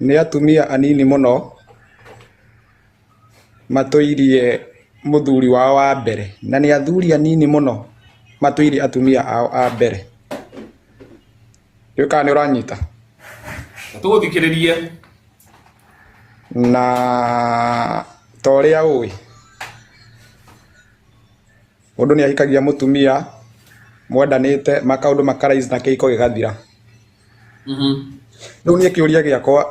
Nĩ atumia anini mũno matũirie mũthuri wao wa mbere, na nĩ athuri anini mũno matũirie atumia ao a mbere. Kana nĩ ũranyita? Tũgũthikĩrĩrie. Na ta ũrĩa ũĩ, mũndũ nĩ ahikagia mũtumia mwendanĩte makaũndũ makaraici na kĩhiko gĩgathira. Rĩu niĩ kĩũria gĩakwa,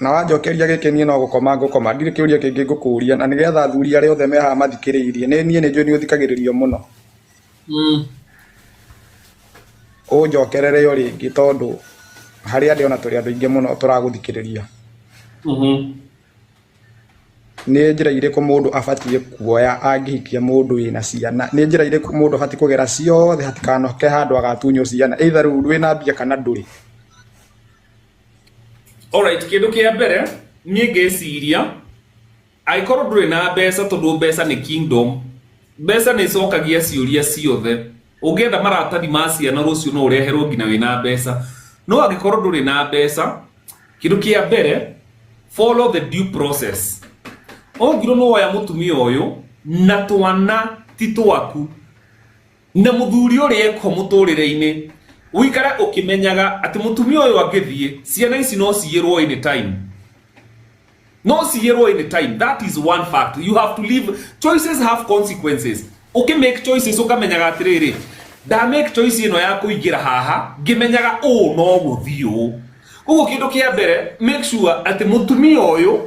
na wanjokeria gĩkĩ niĩ no gũkoma ngũkoma, ndirĩ kĩũria kĩngĩ ngũkũria, na nĩgetha athuri arĩa othe me haha mathikĩrĩirie, niĩ nĩ njũĩ nĩ ũthikagĩrĩrio mũno. Ũnjokerere o rĩngĩ tondũ harĩa ndĩ ona tũrĩ andũ aingĩ mũno tũragũthikĩrĩria. Nĩ njĩra irĩkũ mũndũ abatiĩ kuoya angĩhikia mũndũ wĩna ciana? Nĩ njĩra irĩkũ mũndũ abatiĩ kũgera ciothe hatikanoke handũ agatunywo ciana, either rĩu wĩna mbia kana ndũrĩ? Alright, kĩndũ kĩa mbere niĩ ngĩciria angĩkorwo ndũrĩ na mbeca, tondũ mbeca nĩ kingdom, mbeca nĩ icokagia ciũria ciothe. Ũngĩenda maratathi ma ciana rũciũ no ũreherwo nginya wĩna mbeca. No angĩkorwo ndũrĩ na mbeca, kĩndũ kĩa mbere, follow the due process. Ongirwo no woya mũtumia ũyũ na twana ti twaku, na mũthuri ũrĩa eko mũtũrĩre-inĩ, ũikare ũkĩmenyaga atĩ mũtumia ũyũ angĩthiĩ, ciana ici no ciyĩrwo any time. No ciyĩrwo any time. That is one fact. You have to live. Choices have consequences. Make choices ũkamenyaga atĩrĩrĩ, nda make choice ĩno ya kũingĩra haha ngĩmenyaga no gũthiĩ. Koguo kĩndũ kĩa mbere, make sure atĩ mũtumia ũyũ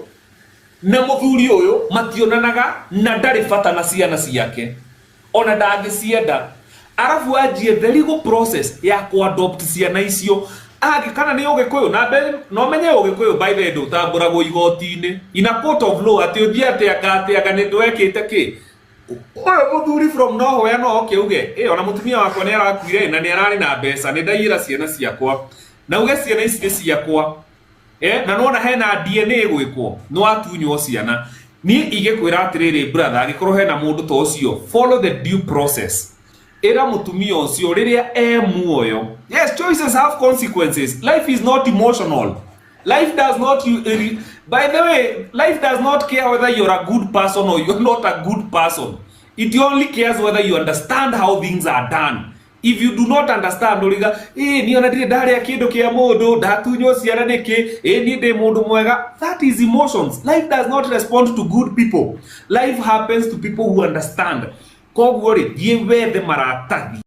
na mũthuri ũyũ mationanaga na ndarĩ bata na ciana ciake, ona ndangĩcienda. Arabu anjie the legal process ya ku-adopt ciana icio. Kana nĩ Ũgĩkũyũ, na no menye Ũgĩkũyũ by the way ndũtambũragwo igoti-inĩ in a court of law, atĩ ũthiĩ atĩanga nĩ ndwekĩte kĩ. Ũyũ mũthuri from nowhere no oke uge ona mũtumia wakwa nĩ arakuire na nĩ ararĩ na mbeca, nĩ ndaiyĩra ciana ciakwa, na uge ciana ici nĩ ciakwa. Na nona hena DNA gwĩkwo, no atunywo ciana. Niĩ ingĩkwĩra atĩrĩrĩ brother, angĩkorwo hena mũndũ ta ũcio, follow the due process. Era mũtumia ũcio rĩrĩa muoyo. Yes, choices have consequences. Life is not emotional. Life does not, by the way, life does not care whether you're a good person or you're not a good person. It only cares whether you understand how things are done. If you do not understand, ni ona ndire ndarĩa kĩndũ kĩa mũndũ, ndatunywo ciana nĩkĩ, ni ndĩ mũndũ mwega, that is emotions. Life does not respond to good people. Life happens to people who understand. Koguo rĩ, thiĩ wethe maratathi.